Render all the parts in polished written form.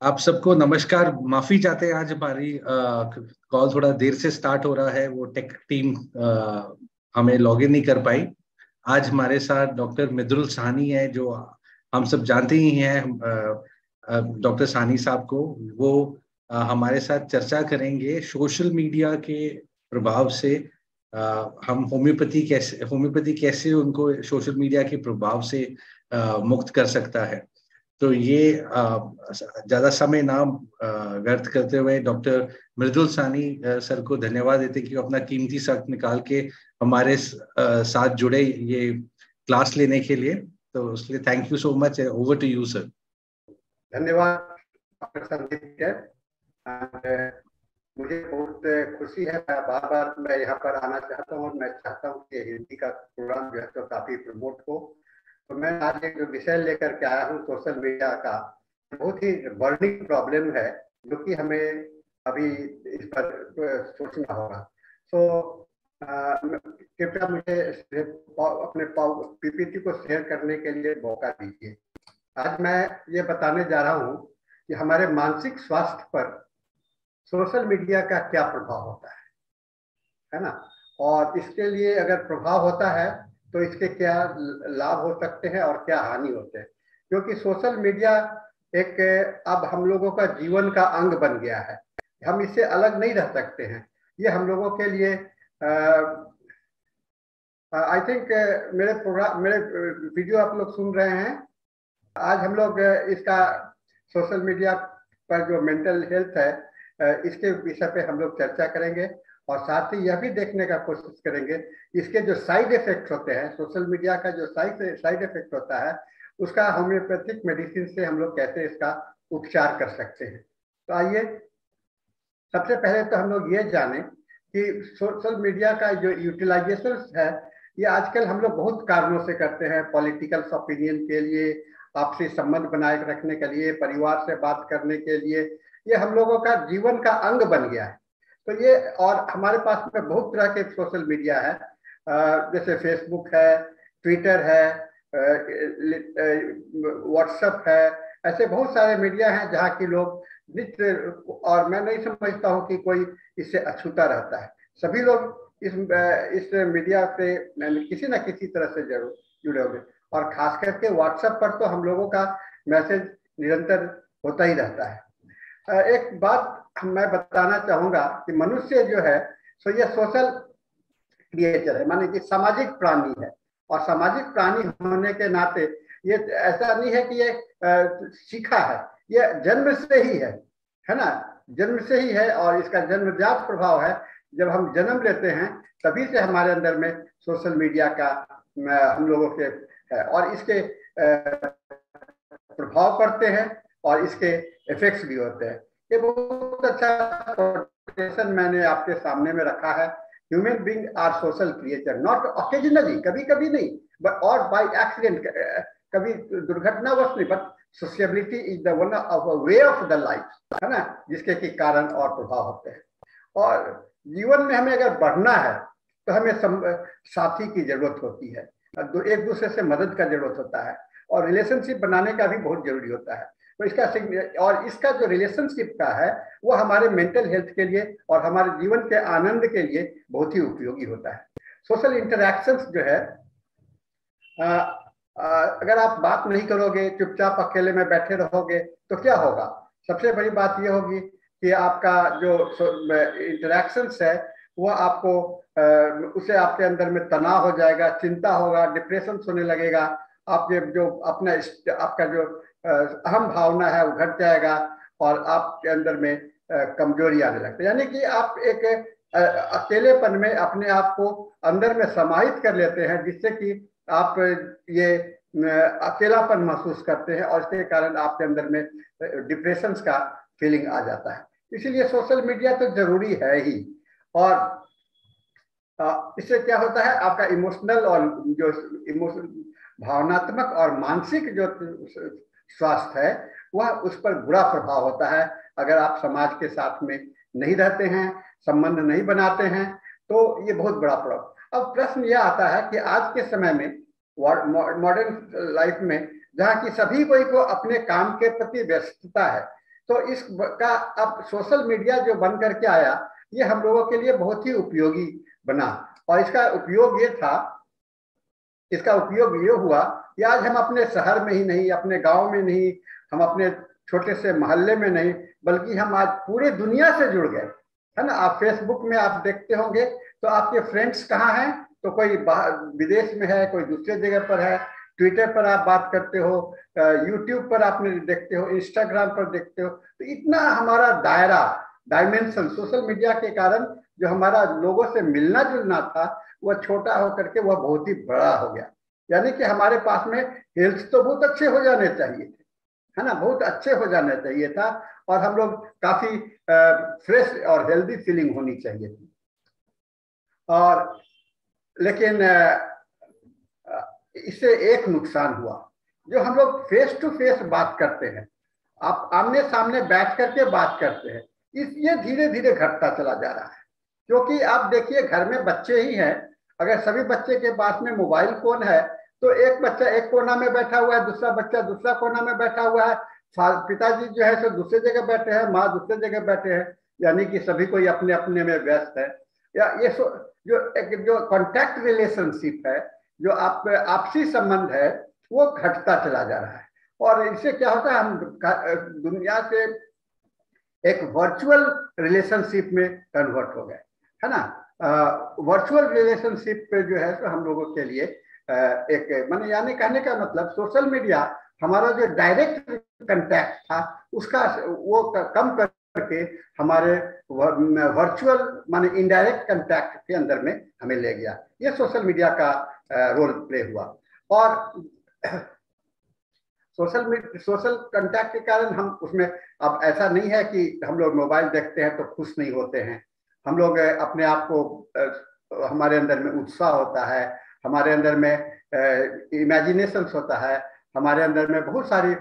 आप सबको नमस्कार। माफी चाहते हैं, आज हमारी कॉल थोड़ा देर से स्टार्ट हो रहा है। वो टेक टीम हमें लॉगिन नहीं कर पाई। आज हमारे साथ डॉक्टर मिदरुल साहनी है, जो हम सब जानते ही हैं। डॉक्टर साहनी साहब को वो हमारे साथ चर्चा करेंगे सोशल मीडिया के प्रभाव से। हम होम्योपैथी कैसे उनको सोशल मीडिया के प्रभाव से मुक्त कर सकता है। तो ये ज्यादा समय ना व्यर्थ करते हुए डॉक्टर मृदुल साहनी सर को धन्यवाद देते कि वो अपना कीमती वक्त निकाल के हमारे साथ जुड़े ये क्लास लेने के लिए। तो उसके लिए thank you so much. Over to you sir. धन्यवाद डॉक्टर संदीप के। मुझे बहुत खुशी है, बार बार मैं यहाँ पर आना चाहता हूँ और मैं चाहता हूँ कि हिंदी का प्रोग्राम जो है तो काफी प्रमोट हो। तो मैं आज एक विषय लेकर के आया हूँ सोशल मीडिया का। बहुत ही बर्निंग प्रॉब्लम है जो कि हमें अभी इस पर सोचना होगा। तो कृपया मुझे अपने पीपीटी को शेयर करने के लिए मौका दीजिए। आज मैं ये बताने जा रहा हूँ कि हमारे मानसिक स्वास्थ्य पर सोशल मीडिया का क्या प्रभाव होता है ना। और इसके लिए अगर प्रभाव होता है तो इसके क्या लाभ हो सकते हैं और क्या हानि होते हैं, क्योंकि सोशल मीडिया एक अब हम लोगों का जीवन का अंग बन गया है। हम इससे अलग नहीं रह सकते हैं। ये हम लोगों के लिए आई थिंक मेरे वीडियो आप लोग सुन रहे हैं। आज हम लोग इसका सोशल मीडिया पर जो मेंटल हेल्थ है इसके विषय पे हम लोग चर्चा करेंगे और साथ ही यह भी देखने का कोशिश करेंगे इसके जो साइड इफेक्ट होते हैं, सोशल मीडिया का जो साइड इफेक्ट होता है उसका होम्योपैथिक मेडिसिन से हम लोग कैसे इसका उपचार कर सकते हैं। तो आइए सबसे पहले तो हम लोग ये जाने कि सोशल मीडिया का जो यूटिलाइजेशन है ये आजकल हम लोग बहुत कारणों से करते हैं। पॉलिटिकल ओपिनियन के लिए, आपसी संबंध बनाए रखने के लिए, परिवार से बात करने के लिए, ये हम लोगों का जीवन का अंग बन गया है। तो ये और हमारे पास में बहुत तरह के सोशल मीडिया है, जैसे फेसबुक है, ट्विटर है, व्हाट्सएप है। ऐसे बहुत सारे मीडिया हैं जहाँ की लोग नित्य, और मैं नहीं समझता हूँ कि कोई इससे अछूता रहता है। सभी लोग इस मीडिया से किसी न किसी तरह से जरूर जुड़े होंगे। और खास करके व्हाट्सएप पर तो हम लोगों का मैसेज निरंतर होता ही रहता है। एक बात मैं बताना चाहूंगा कि मनुष्य जो है सो ये सोशल क्रिएचर है, माने कि सामाजिक प्राणी है। और सामाजिक प्राणी होने के नाते ये ऐसा नहीं है कि ये सीखा है, ये जन्म से ही है ना। जन्म से ही है और इसका जन्मजात प्रभाव है। जब हम जन्म लेते हैं तभी से हमारे अंदर में सोशल मीडिया का हम लोगों के है और इसके प्रभाव पड़ते हैं और इसके इफेक्ट्स भी होते हैं। ये बहुत अच्छा कोटेशन मैंने आपके सामने में रखा है। Human being are social creature, not occasionally, कभी कभी नहीं, बट और बाय एक्सीडेंट, कभी दुर्घटनावश नहीं, but sociability is the one of a way of the life, है ना, जिसके के कारण और प्रभाव होते हैं। और जीवन में हमें अगर बढ़ना है तो हमें साथी की जरूरत होती है, एक दूसरे से मदद का जरूरत होता है और रिलेशनशिप बनाने का भी बहुत जरूरी होता है। तो इसका जो रिलेशनशिप का है वो हमारे मेंटल हेल्थ के लिए और हमारे जीवन के आनंद के लिए बहुत ही उपयोगी होता है। सोशल इंटरैक्शंस जो है, अगर आप बात नहीं करोगे, चुपचाप अकेले में बैठे रहोगे तो क्या होगा? सबसे बड़ी बात यह होगी कि आपका जो इंटरैक्शंस है वो आपको उसे आपके अंदर में तनाव हो जाएगा, चिंता होगा, डिप्रेशन होने लगेगा। आपके जो आपका जो अहम भावना है वो घट जाएगा और आपके अंदर में कमजोरी आने लगती है। यानी कि आप एक अकेलेपन में अपने आप को अंदर में समाहित कर लेते हैं, जिससे कि आप ये अकेलापन महसूस करते हैं और इसके कारण आपके अंदर में डिप्रेशन का फीलिंग आ जाता है। इसीलिए सोशल मीडिया तो जरूरी है ही। और इससे क्या होता है, आपका इमोशनल और जो भावनात्मक और मानसिक जो स्वास्थ्य है वह उस पर बुरा प्रभाव होता है। अगर आप समाज के साथ में नहीं रहते हैं, संबंध नहीं बनाते हैं, तो ये बहुत बड़ा प्रभाव। अब प्रश्न यह आता है कि आज के समय में, मॉडर्न लाइफ में, जहाँ की सभी कोई को अपने काम के प्रति व्यस्तता है, तो इसका अब सोशल मीडिया जो बन करके आया, ये हम लोगों के लिए बहुत ही उपयोगी बना। और इसका उपयोग ये हुआ कि आज हम अपने शहर में ही नहीं, अपने गांव में नहीं, हम अपने छोटे से मोहल्ले में नहीं, बल्कि हम आज पूरे दुनिया से जुड़ गए, है ना। आप फेसबुक में आप देखते होंगे तो आपके फ्रेंड्स कहाँ हैं, तो कोई विदेश में है, कोई दूसरे जगह पर है। ट्विटर पर आप बात करते हो, यूट्यूब पर आपने देखते हो, इंस्टाग्राम पर देखते हो। तो इतना हमारा डायमेंशन सोशल मीडिया के कारण जो हमारा लोगों से मिलना जुलना था, वह छोटा होकर के वह बहुत ही बड़ा हो गया। यानी कि हमारे पास में हेल्थ तो बहुत अच्छे हो जाने चाहिए थे, है ना, बहुत अच्छे हो जाना चाहिए था, और हम लोग काफी फ्रेश और हेल्दी फीलिंग होनी चाहिए थी। और लेकिन इससे एक नुकसान हुआ, जो हम लोग फेस टू फेस बात करते हैं, आप आमने सामने बैठ करके बात करते हैं, ये धीरे धीरे घटता चला जा रहा है। क्योंकि आप देखिए, घर में बच्चे ही हैं, अगर सभी बच्चे के पास में मोबाइल फोन है, तो एक बच्चा एक कोना में बैठा हुआ है, दूसरा बच्चा दूसरा कोना में बैठा हुआ है, पिताजी जो है सो दूसरे जगह बैठे हैं, माँ दूसरे जगह बैठे हैं, यानी कि सभी कोई अपने अपने में व्यस्त है। या ये जो कॉन्टैक्ट रिलेशनशिप है, जो आपसी संबंध है, वो घटता चला जा रहा है। और इससे क्या होता है, हम दुनिया से एक वर्चुअल रिलेशनशिप में कन्वर्ट हो गए, है ना। वर्चुअल रिलेशनशिप पे जो है तो हम लोगों के लिए एक माने यानी कहने का मतलब, सोशल मीडिया हमारा जो डायरेक्ट कांटेक्ट था उसका वो कम करके हमारे वर्चुअल माने इनडायरेक्ट कांटेक्ट के अंदर में हमें ले गया। ये सोशल मीडिया का रोल प्ले हुआ। और सोशल कांटेक्ट के कारण हम उसमें, अब ऐसा नहीं है कि हम लोग मोबाइल देखते हैं तो खुश नहीं होते हैं। हम लोग अपने आप को, हमारे अंदर में उत्साह होता है, हमारे अंदर में इमेजिनेशन होता है, हमारे अंदर में बहुत सारी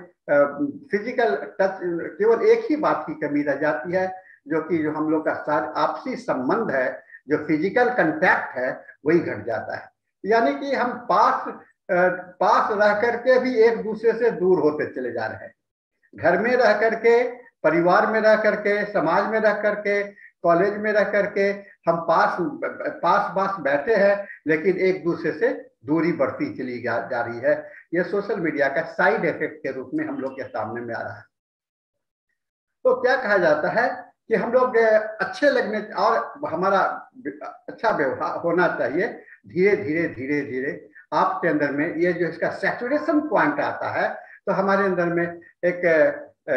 फिजिकल टच, केवल एक ही बात की कमी रह जाती है, जो हम लोग का आपसी संबंध है, जो फिजिकल कांटेक्ट है, वही घट जाता है। यानी कि हम पास रह करके भी एक दूसरे से दूर होते चले जा रहे हैं। घर में रह करके, परिवार में रह करके, समाज में रह करके, कॉलेज में रह करके हम पास बैठे हैं, लेकिन एक दूसरे से दूरी बढ़ती चली जा रही है। यह सोशल मीडिया का साइड इफेक्ट के रूप में हम लोग के सामने में आ रहा है। तो क्या कहा जाता है कि हम लोग अच्छे लगने और हमारा अच्छा व्यवहार होना चाहिए। धीरे धीरे धीरे धीरे आपके अंदर में ये जो इसका सैचुरेशन पॉइंट आता है, तो हमारे अंदर में एक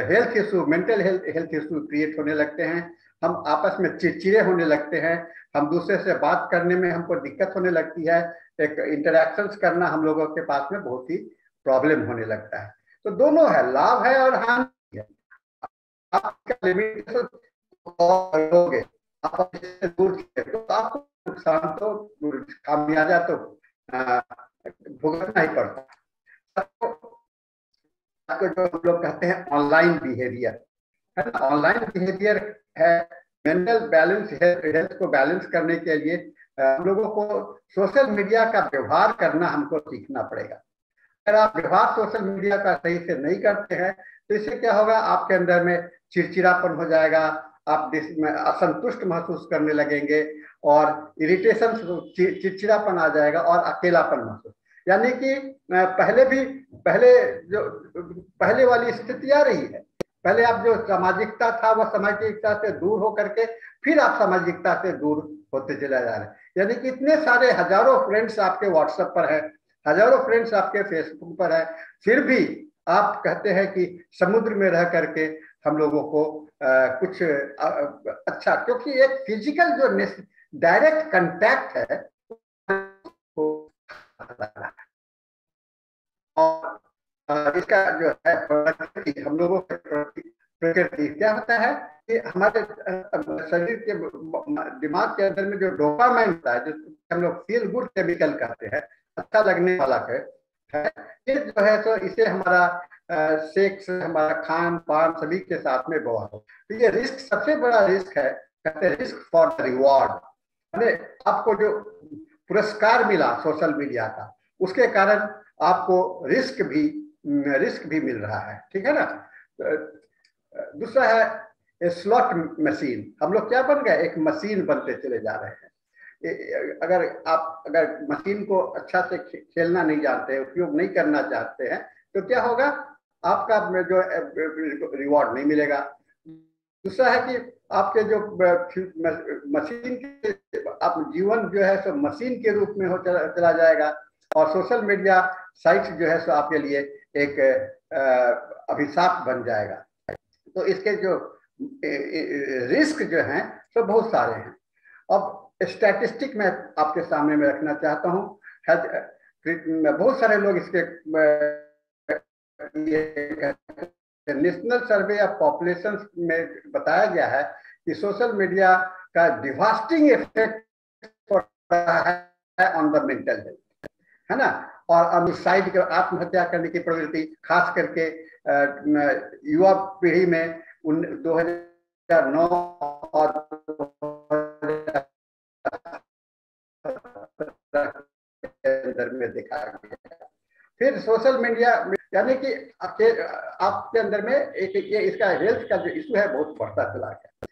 health issue, mental health issue create होने लगते हैं। हम आपस में चिड़चिड़े होने लगते हैं, हम दूसरे से बात करने में हमको दिक्कत होने लगती है, एक इंटरेक्शंस करना हम लोगों के पास में बहुत ही प्रॉब्लम होने लगता है। तो दोनों है, लाभ है और हानि है। आपका लिमिटेशन करोगे, आप इससे दूर तो आपको नुकसान तो खामियाजा तो भुगतना ही पड़ता है। तो जो हम लोग कहते हैं ऑनलाइन बिहेवियर, है ना, ऑनलाइन बिहेवियर है। मेंटल बैलेंस, हेल्थ को बैलेंस करने के लिए हम लोगों को सोशल मीडिया का व्यवहार करना हमको सीखना पड़ेगा। अगर आप व्यवहार सोशल मीडिया का सही से नहीं करते हैं, तो इससे क्या होगा, आपके अंदर में चिड़चिड़ापन हो जाएगा, आप असंतुष्ट महसूस करने लगेंगे, और इरिटेशन, चिड़चिड़ापन आ जाएगा, और अकेलापन महसूस। यानी कि पहले वाली स्थिति आ रही है। पहले आप जो सामाजिकता था, वह सामाजिकता से दूर होकर के फिर आप सामाजिकता से दूर होते चले जा रहे हैं। यानी कि इतने सारे हजारों फ्रेंड्स आपके व्हाट्सएप पर है, हजारों फ्रेंड्स आपके फेसबुक पर है, फिर भी आप कहते हैं कि समुद्र में रह करके हम लोगों को कुछ अच्छा, क्योंकि एक फिजिकल जो डायरेक्ट कांटेक्ट है और इसका जो है प्रकृति, हम लोगों की प्रकृति क्या होता है कि हमारे शरीर के दिमाग के अंदर में जो डोपामाइन होता है, जो हम लोग फील गुड केमिकल कहते हैं, अच्छा लगने वाला है, ये जो है तो इसे हमारा सेक्स, हमारा खान पान सभी के साथ में व्यवहार हो। तो ये रिस्क, सबसे बड़ा रिस्क है, कहते हैं रिस्क फॉर द रिवॉर्ड। यानी आपको जो पुरस्कार मिला सोशल मीडिया का, उसके कारण आपको रिस्क भी मिल रहा है, ठीक है ना। दूसरा है स्लॉट मशीन। हम लोग क्या बन गए, एक मशीन बनते चले जा रहे हैं। अगर मशीन को अच्छा से खेलना नहीं जानते, उपयोग नहीं करना चाहते हैं, तो क्या होगा, आपका जो रिवॉर्ड नहीं मिलेगा। दूसरा है कि आपके जो मशीन के आप जीवन जो है सो मशीन के रूप में हो चला जाएगा, और सोशल मीडिया साइट जो है सो आपके लिए एक अभिशाप बन जाएगा। तो इसके जो रिस्क जो हैं तो बहुत सारे हैं। अब स्टैटिस्टिक मैं आपके सामने में रखना चाहता हूँ। बहुत सारे लोग इसके नेशनल सर्वे ऑफ पॉपुलेशन में बताया गया है कि सोशल मीडिया का डिवास्टिंग इफेक्ट पड़ा है ऑन द मेंटल हेल्थ, है ना। और सुसाइड, आत्महत्या करने की प्रवृत्ति खास करके युवा पीढ़ी में 2009 और अंदर में देखा गया। फिर सोशल मीडिया यानी कि आपके अंदर में एक ये इसका हेल्थ का जो इशू है बहुत बढ़ता चला गया।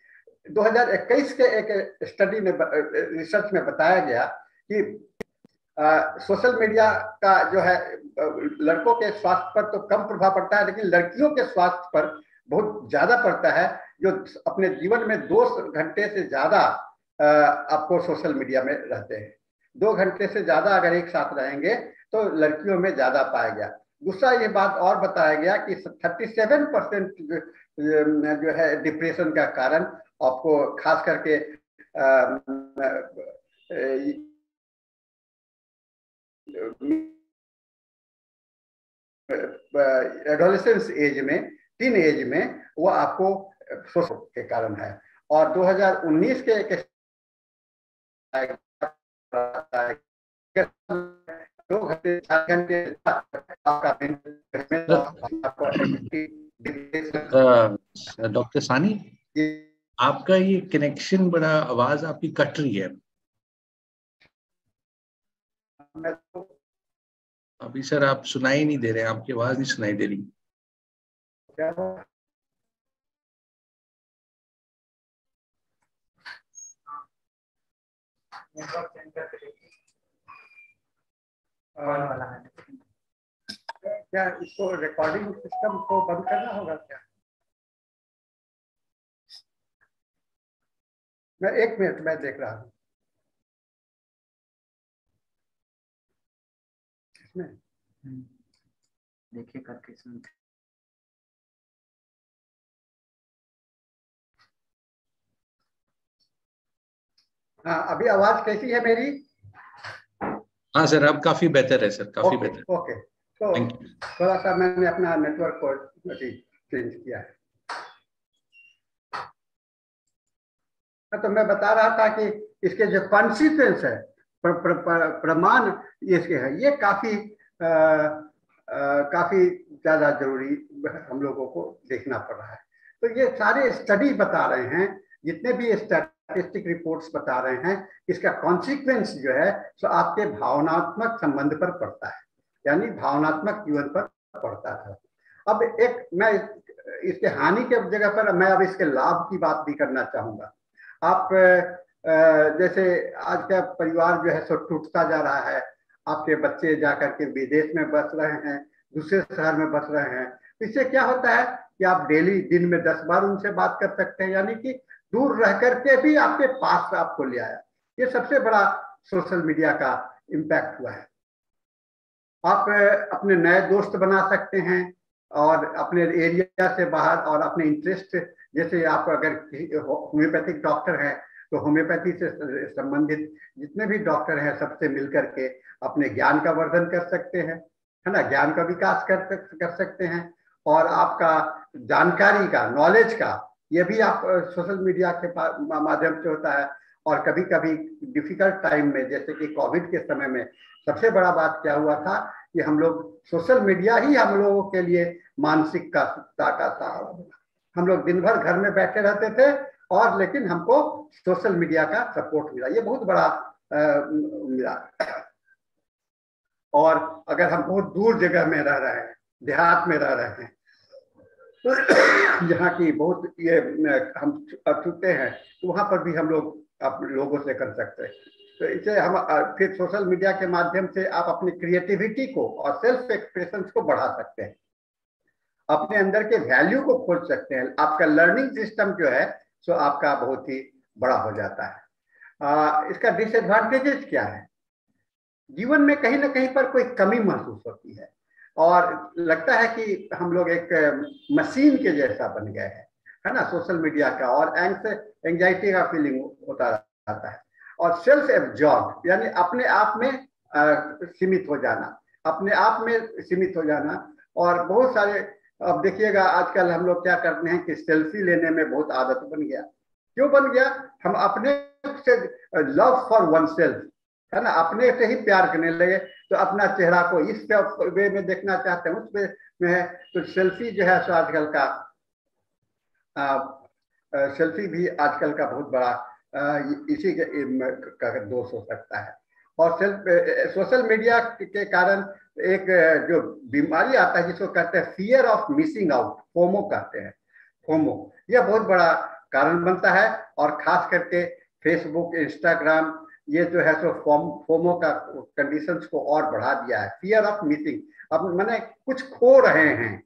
2021 के एक स्टडी में, रिसर्च में बताया गया कि सोशल मीडिया का जो है लड़कों के स्वास्थ्य पर तो कम प्रभाव पड़ता है, लेकिन लड़कियों के स्वास्थ्य पर बहुत ज्यादा पड़ता है, जो अपने जीवन में 2 घंटे से ज्यादा आपको सोशल मीडिया में रहते हैं। 2 घंटे से ज्यादा अगर एक साथ रहेंगे तो लड़कियों में ज्यादा पाया गया। दूसरा ये बात और बताया गया कि 37% जो है डिप्रेशन का कारण आपको खास करके एडोलेसेंस एज में, टीन एज में, वो आपको सोशल के कारण है। और 2019 के एक 2 घंटे 4 घंटे डॉक्टर सानी, आपका ये कनेक्शन बड़ा, आवाज आपकी कट रही है अभी सर। आप सुनाई नहीं दे रहे हैं, आपकी आवाज नहीं सुनाई दे रही। क्या इसको रिकॉर्डिंग सिस्टम को बंद करना होगा क्या? मैं 1 मिनट में देख रहा हूँ इसमें। देखिए करके सुनते। हाँ, अभी आवाज कैसी है मेरी? हाँ सर, अब काफी बेहतर है सर, काफी बेहतर। ओके, तो थोड़ा सा मैंने अपना नेटवर्क को चेंज किया है। तो मैं बता रहा था कि इसके जो कॉन्सिक्वेंस है, प्रमाण इसके है, ये काफी ज्यादा जरूरी हम लोगों को देखना पड़ रहा है। तो ये सारे स्टडी बता रहे हैं, जितने भी स्टैटिस्टिक रिपोर्ट्स बता रहे हैं, इसका कॉन्सिक्वेंस जो है तो आपके भावनात्मक संबंध पर पड़ता है, यानी भावनात्मक जीवन पर पड़ता है। अब मैं इसके हानि के जगह पर मैं अब इसके लाभ की बात भी करना चाहूंगा। आप जैसे आज का परिवार जो है सो टूटता जा रहा है, आपके बच्चे जाकर के विदेश में बस रहे हैं, दूसरे शहर में बस रहे हैं। इससे क्या होता है कि आप डेली दिन में 10 बार उनसे बात कर सकते हैं, यानी कि दूर रह करके भी आपके पास आपको ले आया। ये सबसे बड़ा सोशल मीडिया का इम्पैक्ट हुआ है। आप अपने नए दोस्त बना सकते हैं, और अपने एरिया से बाहर, और अपने इंटरेस्ट, जैसे आप अगर होम्योपैथिक डॉक्टर हैं तो होम्योपैथी से संबंधित जितने भी डॉक्टर हैं सबसे मिलकर के अपने ज्ञान का वर्धन कर सकते हैं, है ना, ज्ञान का विकास कर सकते हैं। और आपका जानकारी का, नॉलेज का, ये भी आप सोशल मीडिया के माध्यम से होता है। और कभी कभी डिफिकल्ट टाइम में, जैसे कि कोविड के समय में, सबसे बड़ा बात क्या हुआ था कि हम लोग, सोशल मीडिया ही हम लोगों के लिए मानसिक का सहारा बना। हम लोग दिन भर घर में बैठे रहते थे, और लेकिन हमको सोशल मीडिया का सपोर्ट मिला, ये बहुत बड़ा मिला। और अगर हम बहुत दूर जगह में रह रहे हैं, देहात में रह रहे हैं, जहाँ की बहुत ये हम छूते हैं, तो वहाँ पर भी हम लोग लोगों से कर सकते हैं। तो इसे हम फिर सोशल मीडिया के माध्यम से आप अपनी क्रिएटिविटी को और सेल्फ एक्सप्रेशन को बढ़ा सकते हैं, अपने अंदर के वैल्यू को खोज सकते हैं। आपका लर्निंग सिस्टम जो है सो आपका बहुत ही बड़ा हो जाता है। इसका डिसएडवांटेजेस क्या है? जीवन में कहीं ना कहीं पर कोई कमी महसूस होती है और लगता है कि हम लोग एक मशीन के जैसा बन गए हैं, है ना, सोशल मीडिया का, और एंजाइटी का फीलिंग होता रहता है। और सेल्फ एब्जॉर्ब यानी अपने आप में सीमित हो जाना, अपने आप में सीमित हो जाना। और बहुत सारे, अब देखिएगा आजकल हम लोग क्या करते हैं कि सेल्फी लेने में बहुत आदत बन गया। क्यों बन गया? हम अपने से लव फॉर वन सेल्फ, है ना, अपने से ही प्यार करने लगे, तो अपना चेहरा को इस वे में देखना चाहते हैं, उस वे में है। तो सेल्फी जो है सो आजकल का सेल्फी भी आजकल का बहुत बड़ा इसी का दोष हो सकता है। और सोशल मीडिया के कारण एक जो बीमारी आता है जिसको कहते हैं fear of missing out, FOMO कहते हैं, फोमो, यह बहुत बड़ा कारण बनता है। और खास करके फेसबुक, इंस्टाग्राम, ये जो है सो फोमो का कंडीशंस को और बढ़ा दिया है। फियर ऑफ मिसिंग, अब मैंने कुछ खो रहे हैं,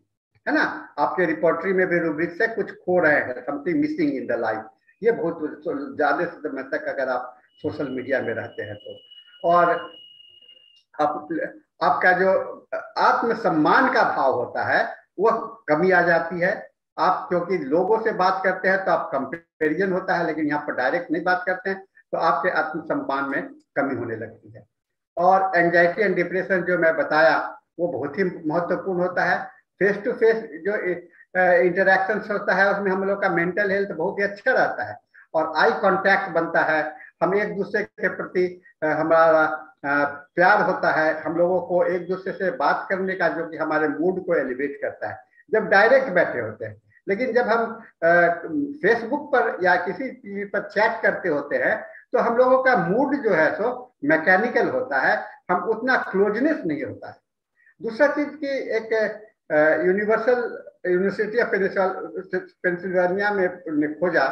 है ना, आपके रिपोर्टरी में भी रूब्रिक से कुछ खो रहे हैं, something missing in the life. ये बहुत ज्यादा समय तक अगर आप सोशल मीडिया में रहते हैं तो। और आपका जो आत्मसम्मान का भाव होता है वह कमी आ जाती है। आप क्योंकि लोगों से बात करते हैं तो आप कंपैरिजन होता है, लेकिन यहाँ पर डायरेक्ट नहीं बात करते हैं तो आपके आत्मसम्मान में कमी होने लगती है। और एंजाइटी एंड डिप्रेशन जो मैं बताया वो बहुत ही महत्वपूर्ण होता है। फेस टू फेस जो इंटरेक्शन होता है उसमें हम लोग का मेंटल हेल्थ बहुत ही अच्छा रहता है और आई कांटेक्ट बनता है। हम एक दूसरे के प्रति हमारा प्यार होता है, हम लोगों को एक दूसरे से बात करने का, जो कि हमारे मूड को एलिवेट करता है जब डायरेक्ट बैठे होते हैं। लेकिन जब हम फेसबुक पर या किसी चीज पर चैट करते होते हैं तो हम लोगों का मूड जो है सो मैकेनिकल होता है, हम उतना क्लोजनेस नहीं होता है। दूसरा चीज की एक यूनिवर्सिटी ऑफ पेंसिल्वेनिया में खोजा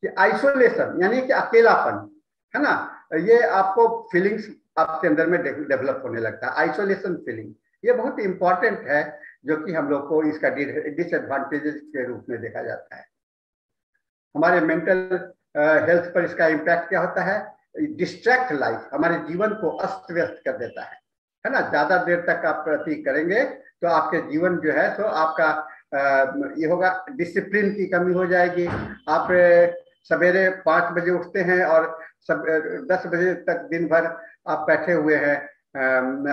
कि आइसोलेशन यानी कि अकेलापन, है ना, ये आपको फीलिंग्स आपके अंदर में डेवलप होने लगता है, आइसोलेशन फीलिंग। ये बहुत इंपॉर्टेंट है जो कि हम लोग को इसका डिसएडवांटेजेस के रूप में देखा जाता है। हमारे मेंटल हेल्थ पर इसका इम्पैक्ट क्या होता है? डिस्ट्रैक्ट लाइफ, हमारे जीवन को अस्त व्यस्त कर देता है ना। ज्यादा देर तक आप प्रति करेंगे तो आपके जीवन जो है तो आपका ये होगा, डिसिप्लिन की कमी हो जाएगी। आप सवेरे 5 बजे उठते हैं और 10 बजे तक दिन भर आप बैठे हुए हैं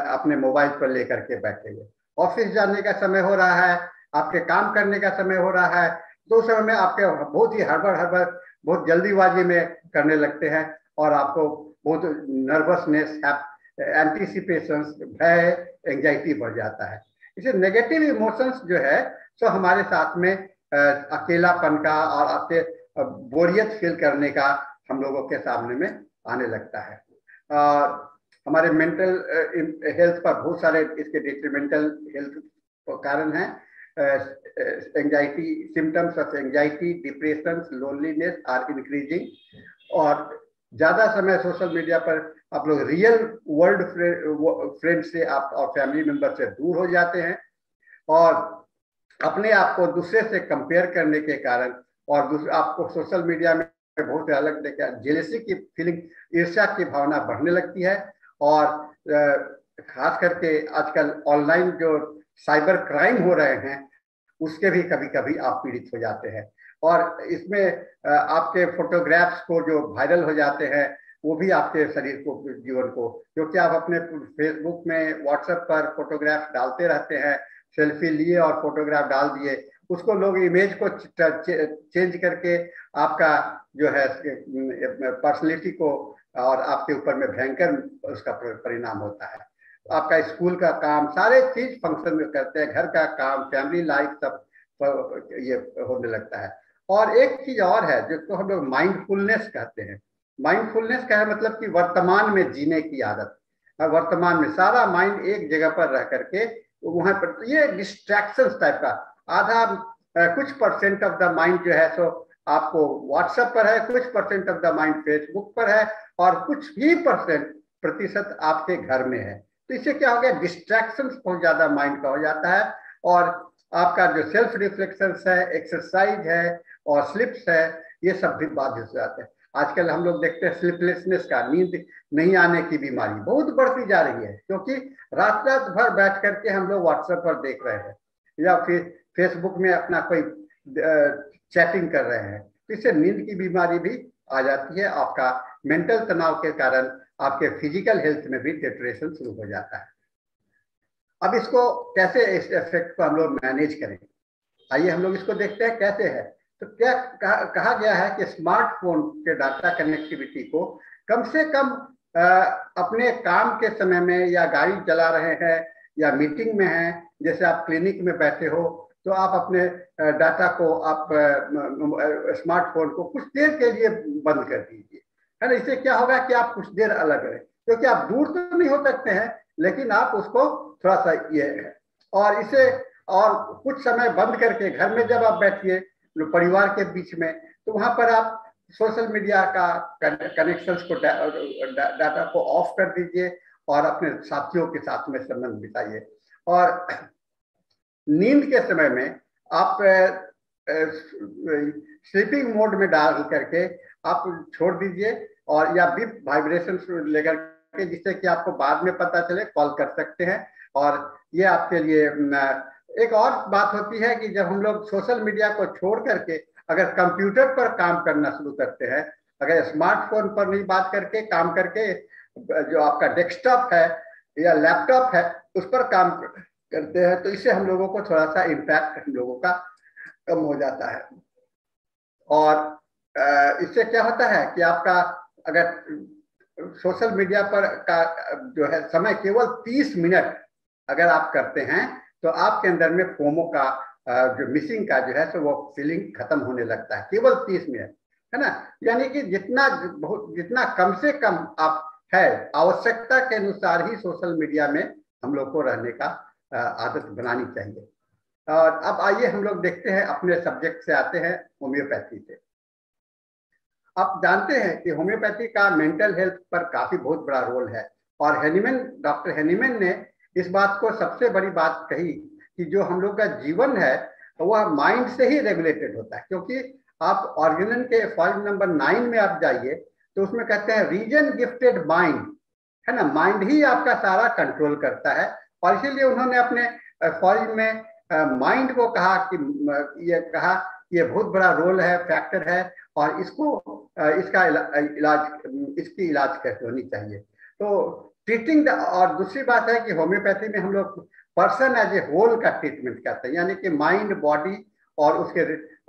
अपने मोबाइल पर लेकर के बैठे हुए। ऑफिस जाने का समय हो रहा है, आपके काम करने का समय हो रहा है, तो उस समय में आपके बहुत ही हड़बड़ बहुत जल्दीबाजी में करने लगते हैं और आपको बहुत नर्वसनेस, एंटीसिपेशंस, भय, एंजाइटी बढ़ जाता है। इसे नेगेटिव इमोशंस जो है सो हमारे साथ में अकेलापन का और आपके बोरियत फील करने का हम लोगों के सामने में आने लगता है। हमारे मेंटल हेल्थ पर बहुत सारे इसके डिट्रीमेंटल हेल्थ कारण हैं। Anxiety, symptoms of anxiety, depression, loneliness are increasing. और ज्यादा समय सोशल मीडिया पर आप लोग रियल वर्ल्ड फ्रेंड से आप और फैमिली मेंबर से दूर हो जाते हैं और अपने आप को दूसरे से कंपेयर करने के कारण और आपको सोशल मीडिया में बहुत अलग देखा जेलसी की फीलिंग, ईर्ष्या की भावना बढ़ने लगती है। और खास करके आजकल ऑनलाइन जो साइबर क्राइम हो रहे हैं उसके भी कभी कभी आप पीड़ित हो जाते हैं और इसमें आपके फोटोग्राफ्स को जो वायरल हो जाते हैं वो भी आपके शरीर को, जीवन को, क्योंकि आप अपने फेसबुक में, व्हाट्सएप पर फोटोग्राफ डालते रहते हैं, सेल्फी लिए और फोटोग्राफ डाल दिए, उसको लोग इमेज को चेंज करके आपका जो है पर्सनैलिटी को और आपके ऊपर में भयंकर उसका परिणाम होता है। आपका स्कूल का काम, सारे चीज फंक्शन में करते हैं, घर का काम, फैमिली लाइफ, सब ये होने लगता है। और एक चीज और है जिसको हम लोग माइंडफुलनेस कहते हैं। माइंडफुलनेस का है मतलब कि वर्तमान में जीने की आदत, वर्तमान में सारा माइंड एक जगह पर रह करके वहां पर, ये डिस्ट्रैक्शन टाइप का, आधा कुछ परसेंट ऑफ द माइंड जो है सो आपको व्हाट्सएप पर है, कुछ percent of the mind Facebook पर है, और कुछ ही प्रतिशत आपके घर में है। तो इससे क्या हो गया, डिस्ट्रैक्शन बहुत ज्यादा माइंड का हो जाता है, और आपका जो सेल्फ रिफ्लेक्शन है, एक्सरसाइज है और स्लिप्स है, ये सब भी बाधित हो जाते हैं। आजकल हम लोग देखते हैं स्लीपलेसनेस का, नींद नहीं आने की बीमारी बहुत बढ़ती जा रही है, क्योंकि रात रात भर बैठ करके हम लोग व्हाट्सएप पर देख रहे हैं या फिर फेसबुक में अपना कोई चैटिंग कर रहे हैं। तो इससे नींद की बीमारी भी आ जाती है। आपका मेंटल तनाव के कारण आपके फिजिकल हेल्थ में भी डिटेरियोरेशन शुरू हो जाता है। अब इसको कैसे, इस इफेक्ट को हम लोग मैनेज करें, आइए हम लोग इसको देखते हैं कैसे है। तो क्या कहा गया है कि स्मार्टफोन के डाटा कनेक्टिविटी को कम से कम अपने काम के समय में, या गाड़ी चला रहे हैं या मीटिंग में हैं, जैसे आप क्लिनिक में बैठे हो तो आप अपने डाटा को, आप स्मार्टफोन को कुछ देर के लिए बंद कर दीजिए, है ना। इससे क्या होगा कि आप कुछ देर अलग रहे, क्योंकि आप दूर तो नहीं हो सकते हैं, लेकिन आप उसको थोड़ा सा ये है। और इसे और कुछ समय बंद करके घर में जब आप बैठिए परिवार के बीच में, तो वहां पर आप सोशल मीडिया का कनेक्शंस को, डाटा को ऑफ कर दीजिए और अपने साथियों के साथ में संबंध बिताइए। और नींद के समय में आप स्लीपिंग मोड में डाल करके आप छोड़ दीजिए, और या बिप वाइब्रेशन लेकर के, जिससे कि आपको बाद में पता चले, कॉल कर सकते हैं। और ये आपके लिए एक और बात होती है कि जब हम लोग सोशल मीडिया को छोड़ करके अगर कंप्यूटर पर काम करना शुरू करते हैं, अगर स्मार्टफोन पर नहीं बात करके काम करके, जो आपका डेस्कटॉप है या लैपटॉप है उस पर काम करते हैं, तो इससे हम लोगों को थोड़ा सा इम्पैक्ट हम लोगों का कम हो जाता है। और इससे क्या होता है कि आपका अगर सोशल मीडिया पर का जो है समय केवल 30 मिनट अगर आप करते हैं, तो आपके अंदर में फोमो का जो मिसिंग का जो है सो वो फीलिंग खत्म होने लगता है, केवल 30 मिनट, है ना। यानी कि जितना कम से कम आप है, आवश्यकता के अनुसार ही सोशल मीडिया में हम लोग को रहने का आदत बनानी चाहिए। और अब आइए हम लोग देखते हैं, अपने सब्जेक्ट से आते हैं होम्योपैथी से। आप जानते हैं कि होम्योपैथी का मेंटल हेल्थ पर काफी बहुत बड़ा रोल है, और डॉक्टर हेनीमैन ने इस बात को सबसे बड़ी बात कही कि जो हम लोग का जीवन है वह माइंड से ही रेगुलेटेड होता है। क्योंकि आप ऑर्गेनन के पॉइंट नंबर 9 में आप जाइए तो उसमें कहते हैं रीजन गिफ्टेड माइंड, है ना। माइंड ही आपका सारा कंट्रोल करता है, और इसीलिए उन्होंने अपने फॉइल में माइंड को कहा कि ये बहुत बड़ा रोल है, फैक्टर है, और इसका इसकी इलाज कैसे होनी चाहिए। तो ट्रीटिंग और दूसरी बात है कि होम्योपैथी में हम लोग पर्सन एज ए होल का ट्रीटमेंट करते हैं, यानी कि माइंड, बॉडी और उसके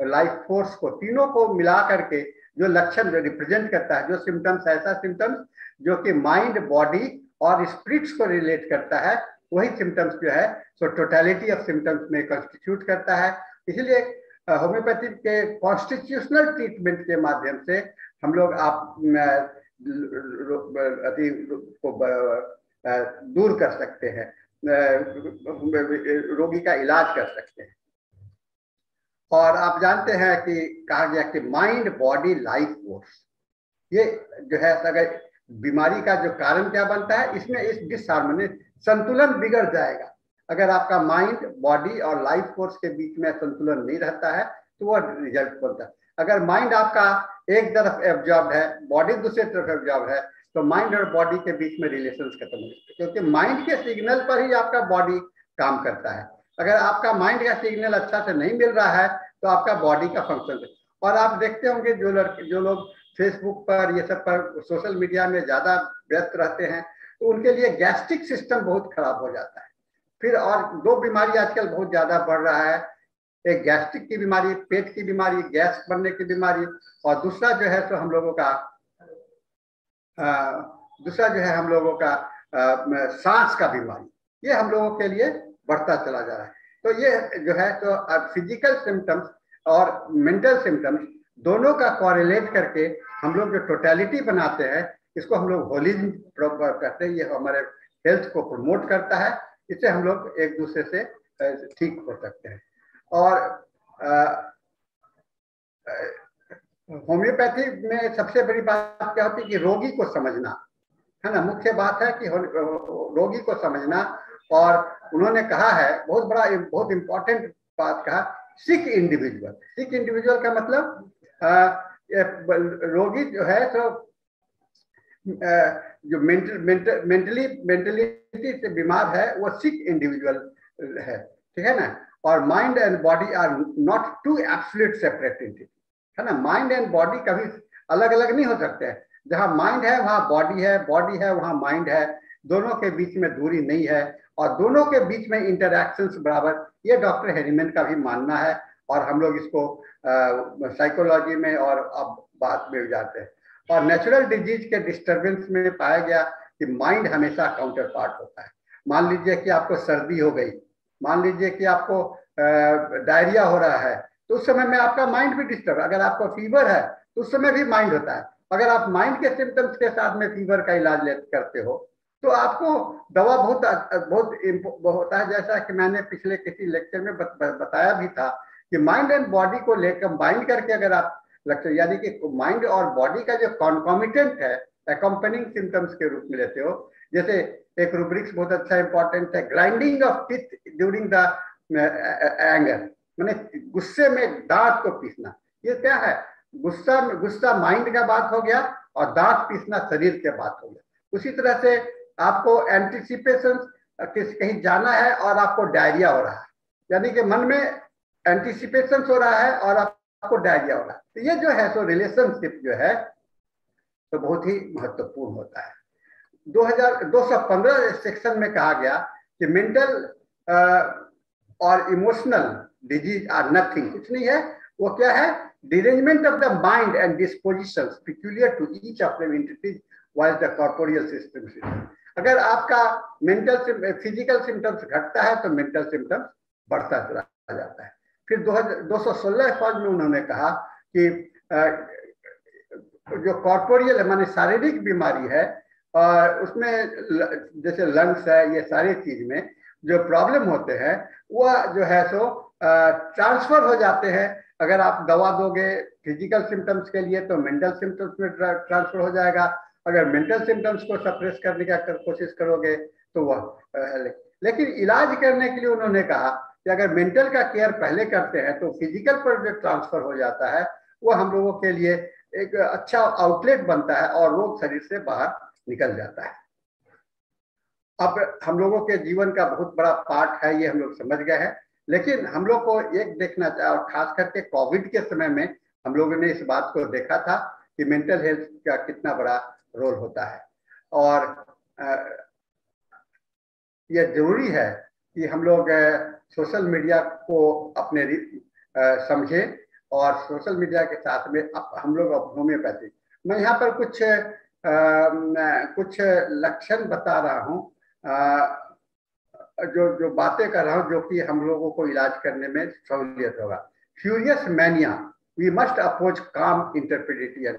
लाइफ फोर्स को, तीनों को मिला करके जो लक्षण रिप्रेजेंट करता है, जो सिम्टम्स, ऐसा सिम्टम्स जो कि माइंड, बॉडी और स्पिरिट्स को रिलेट करता है, वही सिम्टम्स जो है सो टोटलिटी ऑफ सिम्टम्स में कंस्टिट्यूट करता है। इसलिए होम्योपैथी के कॉन्स्टिट्यूशनल ट्रीटमेंट के माध्यम से हम लोग आप को दूर कर सकते हैं, रोगी का इलाज कर सकते हैं। और आप जानते हैं कि कहा गया कि माइंड, बॉडी, लाइफ फोर्स, ये जो है अगर बीमारी का जो कारण क्या बनता है, इसमें इस डिसहार्मनी, संतुलन बिगड़ जाएगा। अगर आपका माइंड, बॉडी और लाइफ फोर्स के बीच में संतुलन नहीं रहता है तो वह रिजल्ट बनता है। अगर माइंड आपका एक तरफ एब्जॉर्ब है, बॉडी दूसरी तरफ एब्जॉर्ब है, तो माइंड और बॉडी के बीच में रिलेशंस खत्म हो जाते हैं, क्योंकि माइंड के सिग्नल पर ही आपका बॉडी काम करता है। अगर आपका माइंड का सिग्नल अच्छा से नहीं मिल रहा है तो आपका बॉडी का फंक्शन। और आप देखते होंगे जो लोग फेसबुक पर, ये सब पर, सोशल मीडिया में ज्यादा व्यस्त रहते हैं, तो उनके लिए गैस्ट्रिक सिस्टम बहुत खराब हो जाता है। फिर और 2 बीमारी आजकल बहुत ज्यादा बढ़ रहा है, एक गैस्ट्रिक की बीमारी, पेट की बीमारी, गैस बनने की बीमारी, और दूसरा जो है तो हम लोगों का सांस का बीमारी, ये हम लोगों के लिए बढ़ता चला जा रहा है। तो ये जो है तो फिजिकल सिम्टम्स और मेंटल सिम्टम्स दोनों का कोरिलेट करके हम लोग जो टोटलिटी बनाते हैं, इसको हम लोग होलिज्म करते हैं। ये हमारे हेल्थ को प्रमोट करता है, इससे हम लोग एक दूसरे से ठीक हो सकते हैं। और होम्योपैथी में सबसे बड़ी बात क्या होती है कि रोगी को समझना, है ना, मुख्य बात है कि रोगी को समझना। और उन्होंने कहा है बहुत इंपॉर्टेंट बात कहा, सिक इंडिविजुअल। सिक इंडिविजुअल का मतलब रोगी जो है तो जो मेंटलिटी से बीमार है वो सिक इंडिविजुअल है, ठीक है ना। और mind and body are not two absolute separate entity, है ना। माइंड एंड बॉडी कभी अलग अलग नहीं हो सकते हैं। जहां माइंड है वहां बॉडी है, बॉडी है वहां माइंड है, दोनों के बीच में दूरी नहीं है और दोनों के बीच में इंटरैक्शंस बराबर, ये डॉक्टर हेरीमैन का भी मानना है। और हम लोग इसको साइकोलॉजी में और अब बात में जाते हैं। और नेचुरल डिजीज के डिस्टर्बेंस में पाया गया कि माइंड हमेशा काउंटर पार्ट होता है। मान लीजिए कि आपको सर्दी हो गई, मान लीजिए कि आपको डायरिया हो रहा है, तो उस समय में आपका माइंड भी डिस्टर्ब। अगर आपको फीवर है तो उस समय भी माइंड होता है। अगर आप माइंड के सिम्टम्स के साथ में फीवर का इलाज करते हो तो आपको दवा बहुत होता है। जैसा कि मैंने पिछले किसी लेक्चर में बताया भी था कि माइंड एंड बॉडी को लेकर बाइंड करके अगर आप लेक्चर, यानी कि माइंड और बॉडी का जो कॉन्कॉमिटेंट है, अकम्पनिंग सिम्टम्स के रूप में लेते हो। जैसे एक रूब्रिक्स बहुत अच्छा इंपॉर्टेंट है, grinding of teeth during the anger, माने गुस्से में दांत को पीसना। ये क्या है, गुस्सा माइंड का बात हो गया और दांत पीसना शरीर के बात हो गया। उसी तरह से आपको एंटिसिपेशन, कहीं जाना है और आपको डायरिया हो रहा है, यानी कि मन में एंटिसिपेशन हो रहा है और आपको डायरिया हो रहा है, तो ये जो है सो रिलेशनशिप जो है तो बहुत ही महत्वपूर्ण होता है। 215 सेक्शन में कहा गया कि मेंटल और इमोशनल डिजीज आर नथिंग, कुछ नहीं है, वो क्या है, derangement of the mind and dispositions peculiar to each of the entities while the corporeal system is। अगर आपका मेंटल फिजिकल सिम्टम्स घटता है तो मेंटल सिम्टम्स बढ़ता चला जाता है। फिर 216 फौज में उन्होंने कहा कि जो कॉर्पोरियल है माने शारीरिक बीमारी है, उसमें जैसे लंग्स है, ये सारी चीज में जो प्रॉब्लम होते हैं वह जो है सो ट्रांसफर हो जाते हैं। अगर आप दवा दोगे फिजिकल सिम्टम्स के लिए तो मेंटल सिम्टम्स में ट्रांसफर हो जाएगा। अगर मेंटल सिम्टम्स को सप्रेस करने का कोशिश करोगे तो वह लेकिन इलाज करने के लिए उन्होंने कहा कि अगर मेंटल का केयर पहले करते हैं तो फिजिकल पर जो ट्रांसफर हो जाता है वो हम लोगों के लिए एक अच्छा आउटलेट बनता है और रोग शरीर से बाहर निकल जाता है। अब हम लोगों के जीवन का बहुत बड़ा पार्ट है, ये हम लोग समझ गए हैं, लेकिन हम लोग को एक देखना चाहिए, और खास करके कोविड के समय में हम लोगों ने इस बात को देखा था कि मेंटल हेल्थ का कितना बड़ा रोल होता है। और यह जरूरी है कि हम लोग सोशल मीडिया को अपने समझें और सोशल मीडिया के साथ में हम लोग होम्योपैथी, मैं यहाँ पर कुछ लक्षण बता रहा हूँ, जो बातें कर रहा हूँ जो कि हम लोगों को इलाज करने में सहूलियत होगा। Furious mania, we must approach calm intrepidity and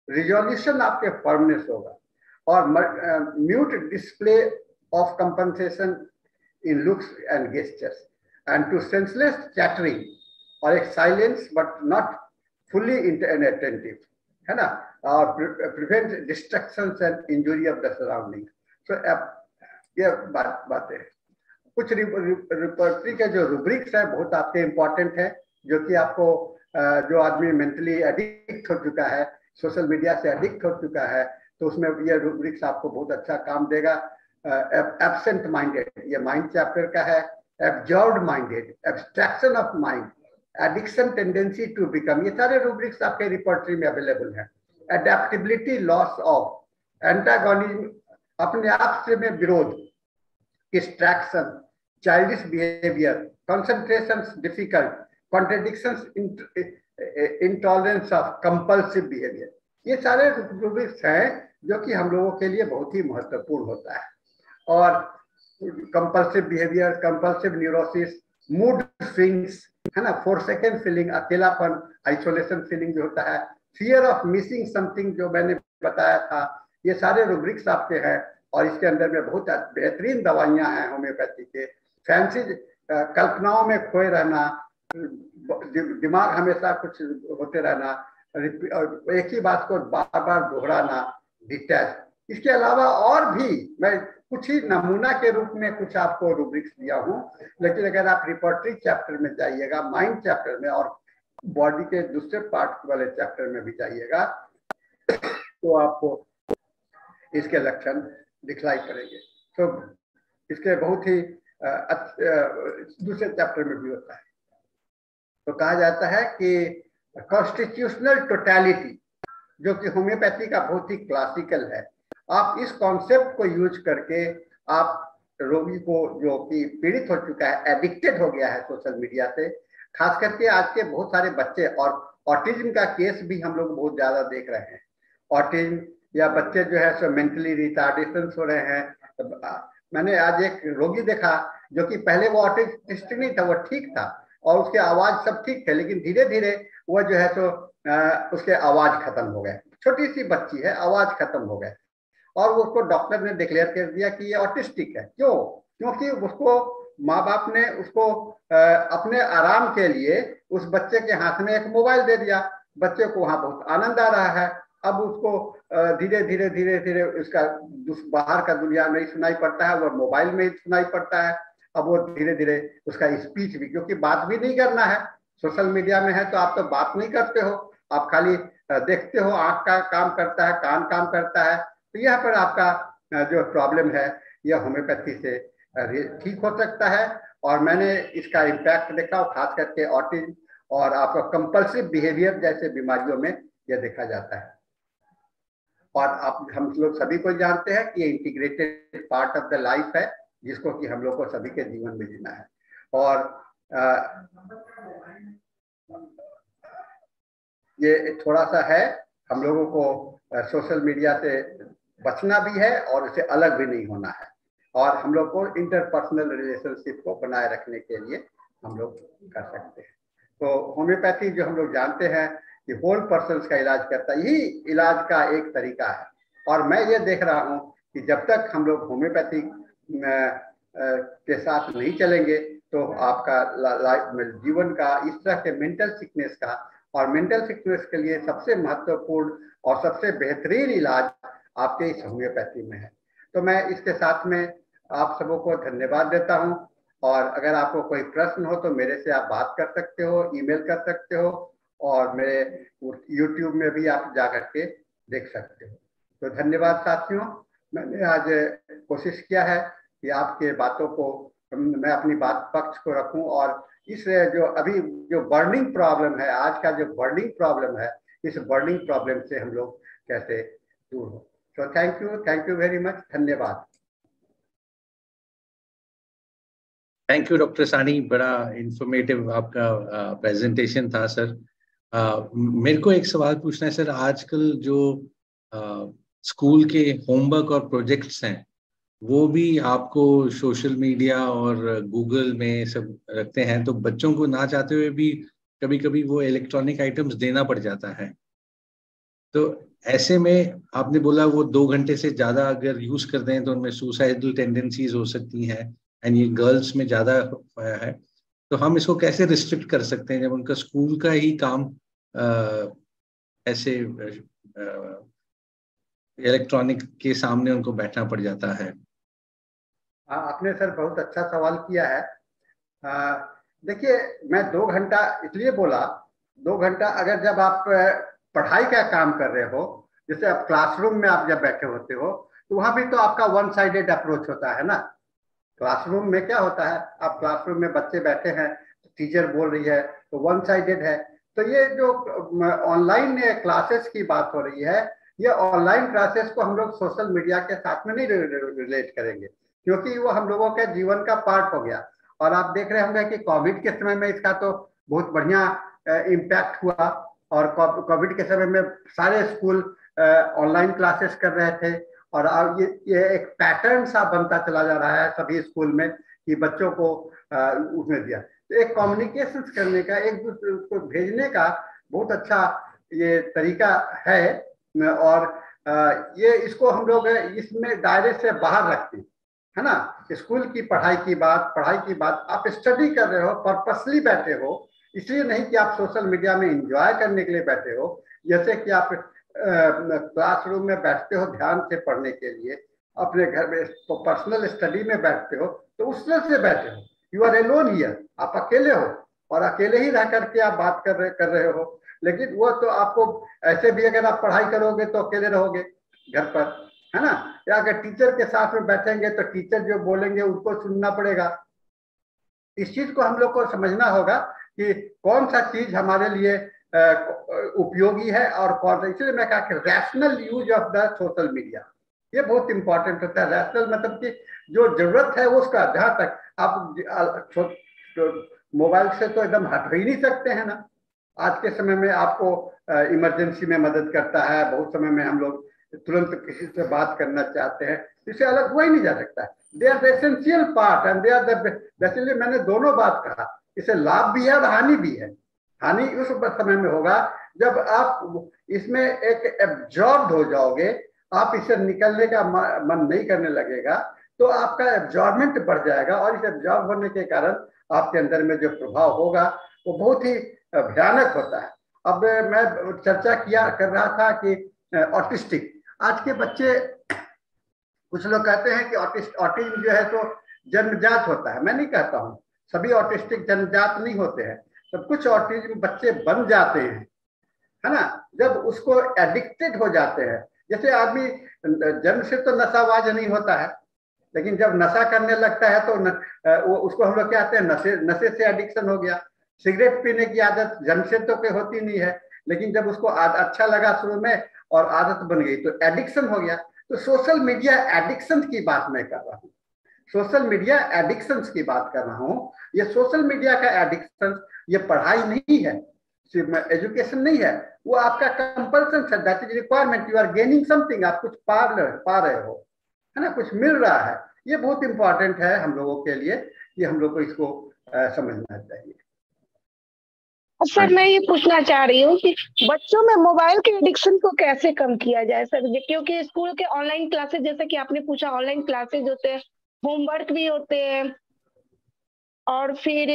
resolution आपके फर्मनेस होगा। और mute display of compensation in looks and gestures and to senseless chattering, और एक silence but not fully attentive, है ना, और prevent destructions and injury of the surrounding. So ये बातें कुछ रिपोर्टरी के जो रूब्रिक्स है बहुत आपके इम्पोर्टेंट है, जो कि आपको जो आदमी मेंटली एडिक्ट हो चुका है, सोशल मीडिया से एडिक्ट हो चुका है, तो उसमें ये रूब्रिक्स आपको बहुत अच्छा काम देगा। एब्सेंट माइंडेड, ये माइंड चैप्टर का है। Absorbed minded, abstraction of mind, addiction tendency to become, ये सारे रूब्रिक्स आपके रिपोर्टरी में अवेलेबल है। एडेप्टेबिलिटी, लॉस ऑफ, एंटागोनिज्म, अपने आप से में विरोध, distraction, childish behaviour, concentration difficult, contradictions, intolerance of, compulsive behaviour, ये सारे रूब्रिक्स हैं जो कि हम लोगों के लिए बहुत ही महत्वपूर्ण होता है। और compulsive behaviour, compulsive neurosis, mood swings, है ना, फोरसेकंड फीलिंग, अकेलापन, आइसोलेशन फीलिंग जो होता है, फियर ऑफ मिसिंग समथिंग जो मैंने बताया था, ये सारे रूब्रिक्स आपके हैं। और इसके अंदर में बहुत बेहतरीन दवाइयां हैं होम्योपैथी के। फैंसी कल्पनाओं में खोए रहना, दिमाग हमेशा कुछ होते रहना, एक ही बात को बार बार दोहराना, डिटैच। इसके अलावा और भी मैं कुछ ही नमूना के रूप में कुछ आपको रूब्रिक्स दिया हूँ, लेकिन अगर आप रिपोर्टरी चैप्टर में जाइएगा, माइंड चैप्टर में और बॉडी के दूसरे पार्ट वाले चैप्टर में भी जाइएगा तो आपको इसके लक्षण दिखलाई पड़ेंगे। तो इसके बहुत ही दूसरे चैप्टर में भी होता है। तो कहा जाता है कि कॉन्स्टिट्यूशनल टोटलिटी, जो कि होम्योपैथी का बहुत ही क्लासिकल है, आप इस कॉन्सेप्ट को यूज करके आप रोगी को जो कि पीड़ित हो चुका है, एडिक्टेड हो गया है सोशल मीडिया से, खास करके आज के बहुत सारे बच्चे, और ऑटिज्म का केस भी हम लोग बहुत ज्यादा देख रहे हैं। ऑटिज्म या बच्चे जो है सो मेंटली रिटार्डेशन हो रहे हैं। तो मैंने आज एक रोगी देखा जो कि पहले वो ऑटिस्टिक नहीं था, वो ठीक था और उसके आवाज सब ठीक थे, लेकिन धीरे धीरे वो जो है तो उसके आवाज खत्म हो गए। छोटी सी बच्ची है, आवाज खत्म हो गए और उसको डॉक्टर ने डिक्लेयर कर दिया कि ये ऑटिस्टिक है। क्यों? क्योंकि उसको माँ बाप ने उसको अपने आराम के लिए उस बच्चे के हाथ में एक मोबाइल दे दिया। बच्चे को वहां बहुत आनंद आ रहा है। अब उसको धीरे धीरे धीरे धीरे उसका बाहर का दुनिया नहीं सुनाई पड़ता है, वो मोबाइल में ही सुनाई पड़ता है। अब वो धीरे धीरे उसका स्पीच भी, क्योंकि बात भी नहीं करना है, सोशल मीडिया में है तो आप तो बात नहीं करते हो, आप खाली देखते हो, आंख का काम करता है, कान काम करता है। तो यहाँ पर आपका जो प्रॉब्लम है यह होम्योपैथी से ठीक हो सकता है। और मैंने इसका इम्पैक्ट देखा, खास करके ऑटिज्म और आपका कंपल्सिव बिहेवियर जैसे बीमारियों में यह देखा जाता है। और आप हम लोग सभी को जानते हैं कि ये integrated part of the life है, जिसको कि हम लोग को सभी के जीवन में जीना है। और ये थोड़ा सा है, हम लोगों को सोशल मीडिया से बचना भी है और उससे अलग भी नहीं होना है। और हम लोग को इंटरपर्सनल रिलेशनशिप को बनाए रखने के लिए हम लोग कर सकते हैं। तो होम्योपैथी जो हम लोग जानते हैं कि होल पर्सन का इलाज करता है, यही इलाज का एक तरीका है। और मैं ये देख रहा हूँ कि जब तक हम लोग होम्योपैथी के साथ नहीं चलेंगे तो आपका लाइफ में जीवन का इस तरह के मेंटल सिकनेस का, और मेंटल सिकनेस के लिए सबसे महत्वपूर्ण और सबसे बेहतरीन इलाज आपके इस होम्योपैथी में है। तो मैं इसके साथ में आप सबों को धन्यवाद देता हूं। और अगर आपको कोई प्रश्न हो तो मेरे से आप बात कर सकते हो, ईमेल कर सकते हो, और मेरे YouTube में भी आप जा करके देख सकते हो। तो धन्यवाद साथियों। मैंने आज कोशिश किया है कि आपके बातों को मैं अपनी बात पक्ष को रखूं, और इस जो अभी जो बर्निंग प्रॉब्लम है, आज का जो बर्निंग प्रॉब्लम है, इस बर्निंग प्रॉब्लम से हम लोग कैसे दूर हो। तो थैंक यू वेरी मच, धन्यवाद। थैंक यू डॉक्टर सानी, बड़ा इंफॉर्मेटिव आपका प्रेजेंटेशन था सर। मेरे को एक सवाल पूछना है सर, आजकल जो स्कूल के होमवर्क और प्रोजेक्ट्स हैं वो भी आपको सोशल मीडिया और गूगल में सब रखते हैं, तो बच्चों को ना चाहते हुए भी कभी कभी वो इलेक्ट्रॉनिक आइटम्स देना पड़ जाता है। तो ऐसे में आपने बोला वो 2 घंटे से ज्यादा अगर यूज कर दें तो उनमें सुसाइडल टेंडेंसीज हो सकती हैं, एंड ये गर्ल्स में ज्यादा है। तो हम इसको कैसे रिस्ट्रिक्ट कर सकते हैं जब उनका स्कूल का ही काम ऐसे इलेक्ट्रॉनिक के सामने उनको बैठना पड़ जाता है? आपने सर बहुत अच्छा सवाल किया है। देखिए, मैं 2 घंटा इसलिए बोला, 2 घंटा अगर जब आप पढ़ाई का काम कर रहे हो, जैसे आप क्लासरूम में आप जब बैठे होते हो तो वहां भी तो आपका वन साइडेड अप्रोच होता है ना। क्लासरूम में क्या होता है, आप क्लासरूम में बच्चे बैठे हैं, टीचर बोल रही है तो वन साइडेड है। तो ये जो ऑनलाइन क्लासेस की बात हो रही है, ये ऑनलाइन क्लासेस को हम लोग सोशल मीडिया के साथ में नहीं रिलेट करेंगे, क्योंकि वो हम लोगों के जीवन का पार्ट हो गया। और आप देख रहे होंगे कि कोविड के समय में इसका तो बहुत बढ़िया इम्पैक्ट हुआ, और कोविड के समय में सारे स्कूल ऑनलाइन क्लासेस कर रहे थे। और अब ये एक पैटर्न सा बनता चला जा रहा है सभी स्कूल में कि बच्चों को उसमें दिया। तो एक कम्युनिकेशन करने का, एक दूसरे को भेजने का बहुत अच्छा ये तरीका है। और ये इसको हम लोग इसमें दायरे से बाहर रखते हैं, है ना। स्कूल की पढ़ाई की बात आप स्टडी कर रहे हो, पर्पसली बैठे हो, इसलिए नहीं कि आप सोशल मीडिया में एंजॉय करने के लिए बैठे हो, जैसे कि आप क्लासरूम में बैठते हो ध्यान से पढ़ने के लिए, अपने घर में तो पर्सनल स्टडी में बैठते हो, तो उस तरह से बैठे हो। यू आर एलोन हियर, आप अकेले हो और अकेले ही रह करके आप बात कर रहे हो। लेकिन वो तो आपको ऐसे भी अगर आप पढ़ाई करोगे तो अकेले रहोगे घर पर, है ना, या अगर टीचर के साथ में बैठेंगे तो टीचर जो बोलेंगे उनको सुनना पड़ेगा। इस चीज को हम लोग को समझना होगा कि कौन सा चीज हमारे लिए उपयोगी है और कौन, इसलिए मैं कहा कि rational use of the social media ये बहुत इंपॉर्टेंट होता है। रैशनल मतलब कि जो जरूरत है उसका, जहां तक आप मोबाइल से तो एकदम हट ही नहीं सकते हैं ना। आज के समय में आपको इमरजेंसी में मदद करता है, बहुत समय में हम लोग तुरंत किसी से बात करना चाहते हैं, इससे अलग हुआ ही नहीं जा सकता। They are the essential part and they are the, basically मैंने दोनों बात कहा, इसे लाभ भी है और हानि भी है। हानि उस समय में होगा जब आप इसमें एक एब्जॉर्ब हो जाओगे, आप इसे निकलने का मन नहीं करने लगेगा, तो आपका एब्जॉर्बमेंट बढ़ जाएगा और इस एब्जॉर्ब होने के कारण आपके अंदर में जो प्रभाव होगा वो बहुत ही भयानक होता है। अब मैं चर्चा कर रहा था कि ऑटिस्टिक, आज के बच्चे, कुछ लोग कहते हैं कि ऑटिज्म जो है तो जन्मजात होता है। मैं नहीं कहता हूँ, सभी ऑटिस्टिक जन्मजात नहीं होते हैं, तो कुछ ऑटिज्म बच्चे बन जाते हैं, है ना, जब उसको एडिक्टेड हो जाते हैं। जैसे आदमी जन्म से तो नशाबाज नहीं होता है, लेकिन जब नशा करने लगता है तो वो उसको हम लोग क्या कहते हैं, नशे से एडिक्शन हो गया। सिगरेट पीने की आदत जन्म से तो कोई होती नहीं है, लेकिन जब उसको अच्छा लगा शुरू में और आदत बन गई तो एडिक्शन हो गया। तो सोशल मीडिया एडिक्शन की बात मैं कर रहा हूँ, सोशल मीडिया एडिक्शन की बात कर रहा हूँ। ये सोशल मीडिया का एडिक्शन ये पढ़ाई नहीं है, एजुकेशन नहीं है, वो आपका कंपल्सन है, that is requirement, you are gaining something, आप कुछ पा रहे हो, है ना, कुछ मिल रहा है। ये बहुत इंपॉर्टेंट है हम लोगों के लिए, ये हम लोग को इसको समझना चाहिए। सर मैं ये पूछना चाह रही हूँ कि बच्चों में मोबाइल के एडिक्शन को कैसे कम किया जाए सर, क्योंकि स्कूल के ऑनलाइन क्लासेस, जैसे कि आपने पूछा, ऑनलाइन क्लासेस होते हैं, होमवर्क भी होते हैं, और फिर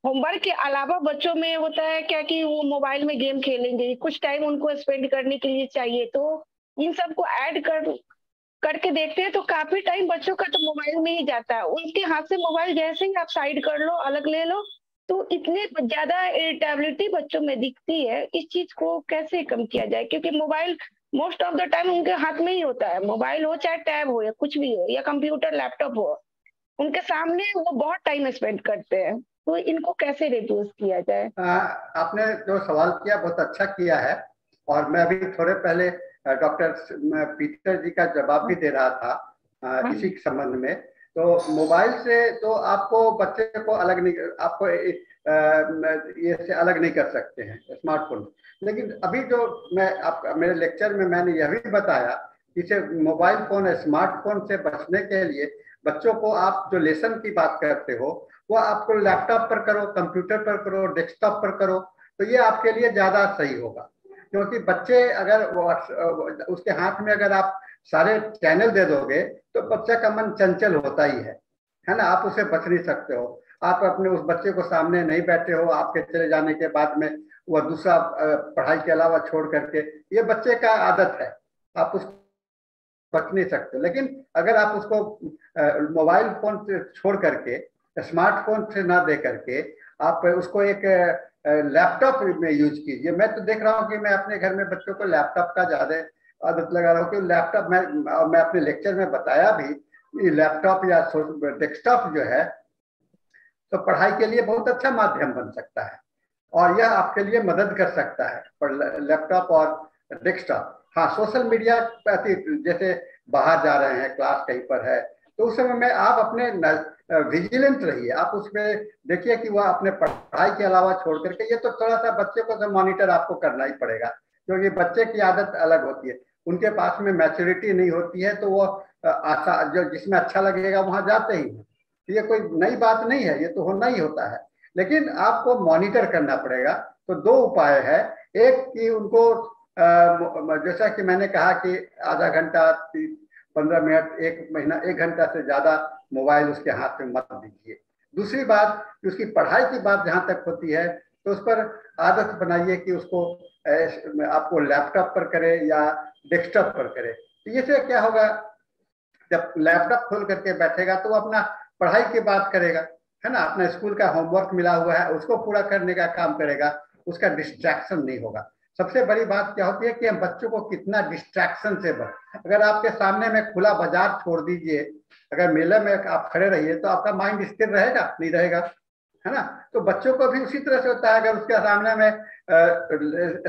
होमवर्क के अलावा बच्चों में होता है क्या कि वो मोबाइल में गेम खेलेंगे, कुछ टाइम उनको स्पेंड करने के लिए चाहिए, तो इन सब को ऐड करके देखते हैं तो काफी टाइम बच्चों का तो मोबाइल में ही जाता है। उनके हाथ से मोबाइल जैसे ही आप साइड कर लो, अलग ले लो, तो इतने ज्यादा इरिटेबिलिटी बच्चों में दिखती है। इस चीज को कैसे कम किया जाए, क्योंकि mobile most of the time उनके हाथ में ही होता है, मोबाइल हो चाहे टैब हो या कुछ भी हो या कंप्यूटर लैपटॉप हो, उनके सामने वो बहुत टाइम स्पेंड करते हैं, तो इनको कैसे रिड्यूस किया जाए? आपने जो सवाल किया बहुत अच्छा किया है, और मैं अभी थोड़े पहले डॉक्टर पीटर जी का जवाब भी दे रहा था इसी के संबंध में। तो मोबाइल से तो आपको बच्चे को अलग नहीं, आपको ये से अलग नहीं कर सकते हैं स्मार्टफोन, लेकिन अभी जो मेरे लेक्चर में मैंने यह भी बताया, इसे मोबाइल फोन स्मार्टफोन से बचने के लिए बच्चों को आप जो लेसन की बात करते हो वो आपको लैपटॉप पर करो, कंप्यूटर पर करो, डेस्कटॉप पर करो, तो ये आपके लिए ज्यादा सही होगा। क्योंकि बच्चे अगर उसके हाथ में अगर आप सारे चैनल दे दोगे तो बच्चे का मन चंचल होता ही है ना, आप उसे बच नहीं सकते हो। आप अपने उस बच्चे को सामने नहीं बैठे हो, आपके चले जाने के बाद में वह दूसरा पढ़ाई के अलावा छोड़ करके, ये बच्चे का आदत है, आप उसको बच नहीं सकते। लेकिन अगर आप उसको मोबाइल फोन से छोड़ करके, स्मार्टफोन से ना दे करके आप उसको एक लैपटॉप में यूज कीजिए। मैं तो देख रहा हूँ कि मैं अपने घर में बच्चों को लैपटॉप का ज्यादा आदत लगा रहा हूँ कि लैपटॉप मैं अपने लेक्चर में बताया भी, लैपटॉप या डेस्कटॉप जो है तो पढ़ाई के लिए बहुत अच्छा माध्यम बन सकता है और यह आपके लिए मदद कर सकता है, पर लैपटॉप और डेस्कटॉप। हाँ, सोशल मीडिया जैसे बाहर जा रहे हैं, क्लास कहीं पर है, तो उस समय में आप अपने विजिलेंट रहिए, आप उसमें देखिए कि वह अपने पढ़ाई के अलावा छोड़ करके, ये तो थोड़ा सा बच्चे को तो मॉनिटर आपको करना ही पड़ेगा, क्योंकि बच्चे की आदत अलग होती है, उनके पास में मैच्योरिटी नहीं होती है, तो वो जो जिसमें अच्छा लगेगा वहां जाते ही हैं। ये कोई नई बात नहीं है, ये तो होना ही होता है, लेकिन आपको मॉनिटर करना पड़ेगा। तो दो उपाय है, एक कि उनको जैसा कि मैंने कहा कि आधा घंटा 15 मिनट, एक महीना, 1 घंटा से ज्यादा मोबाइल उसके हाथ में मत दीजिए। दूसरी बात कि उसकी पढ़ाई की बात जहां तक होती है, तो उस पर आदत बनाइए कि उसको आपको लैपटॉप पर करे या डेस्कटॉप पर करे। तो ये से क्या होगा, जब लैपटॉप खोल करके बैठेगा तो वो अपना पढ़ाई की बात करेगा, है ना, अपना स्कूल का होमवर्क मिला हुआ है उसको पूरा करने का काम करेगा, उसका डिस्ट्रैक्शन नहीं होगा। सबसे बड़ी बात क्या होती है कि हम बच्चों को कितना डिस्ट्रैक्शन से अगर आपके सामने में खुला बाजार छोड़ दीजिए, अगर मेले में आप खड़े रहिए तो आपका माइंड स्थिर रहेगा, नहीं रहेगा, है ना। तो बच्चों को भी उसी तरह से होता है, अगर उसके सामने में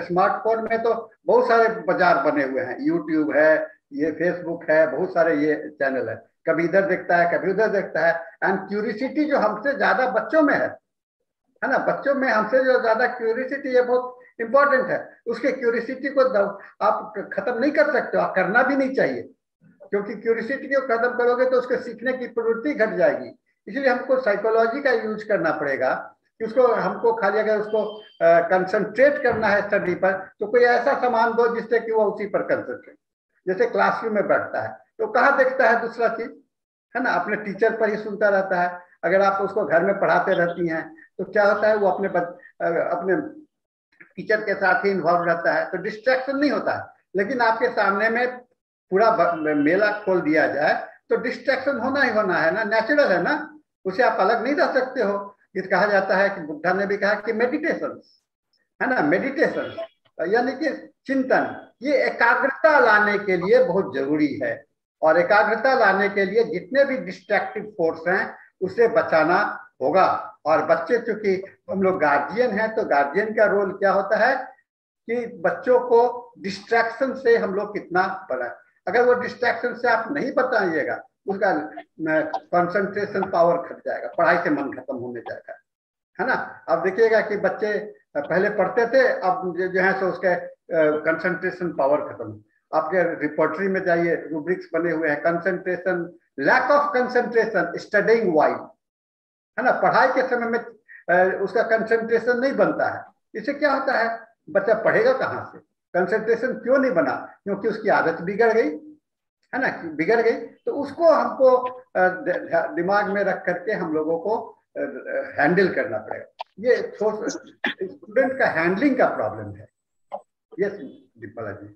स्मार्टफोन में तो बहुत सारे बाजार बने हुए हैं, यूट्यूब है, ये फेसबुक है, बहुत सारे ये चैनल है, कभी इधर देखता है कभी उधर देखता है। एंड क्यूरियोसिटी जो हमसे ज्यादा बच्चों में है ना, बच्चों में हमसे जो ज्यादा क्यूरियोसिटी है बहुत इंपॉर्टेंट है। उसके क्यूरियोसिटी को आप खत्म नहीं कर सकते, आप करना भी नहीं चाहिए, क्योंकि क्यूरियोसिटी को खत्म करोगे तो उसके सीखने की प्रवृत्ति घट जाएगी। इसलिए हमको साइकोलॉजी का यूज करना पड़ेगा कि उसको हमको खाली अगर उसको कंसंट्रेट करना है स्टडी पर तो कोई ऐसा सामान दो जिससे कि वो उसी पर कंसंट्रेट। जैसे क्लासरूम में बैठता है तो कहाँ देखता है दूसरा चीज, है ना, अपने टीचर पर ही सुनता रहता है। अगर आप उसको घर में पढ़ाते रहती हैं तो क्या होता है, वो अपने टीचर के साथ ही इन्वॉल्व रहता है, तो डिस्ट्रैक्शन नहीं होता है। लेकिन आपके सामने में पूरा मेला खोल दिया जाए तो डिस्ट्रैक्शन होना ही होना है ना, नेचुरल है ना, उसे आप अलग नहीं रह सकते हो। ये कहा जाता है कि बुद्धा ने भी कहा कि मेडिटेशन, है ना, मेडिटेशन यानी कि चिंतन, ये एकाग्रता लाने के लिए बहुत जरूरी है। और एकाग्रता लाने के लिए जितने भी डिस्ट्रैक्टिव फोर्स हैं उसे बचाना होगा। और बच्चे, चूंकि हम लोग गार्जियन हैं, तो गार्जियन का रोल क्या होता है कि बच्चों को डिस्ट्रैक्शन से हम लोग कितना बनाए। अगर वो डिस्ट्रैक्शन से आप नहीं बताइएगा, उसका कंसंट्रेशन पावर घट जाएगा, पढ़ाई से मन खत्म होने जाएगा, है ना। अब देखिएगा कि बच्चे पहले पढ़ते थे, अब जो है सो उसके कंसंट्रेशन पावर खत्म। आपके रिपोर्टरी में जाइए, रूब्रिक्स बने हुए हैं, concentration, lack of concentration studying while, है ना, पढ़ाई के समय में उसका कंसंट्रेशन नहीं बनता है। इससे क्या होता है, बच्चा पढ़ेगा कहाँ से, कंसंट्रेशन क्यों नहीं बना, क्योंकि उसकी आदत बिगड़ गई, है ना, बिगड़ गई। तो उसको हमको दिमाग में रख करके हम लोगों को हैंडल करना पड़ेगा। ये स्टूडेंट का हैंडलिंग का प्रॉब्लम है। यस दीपाला जी।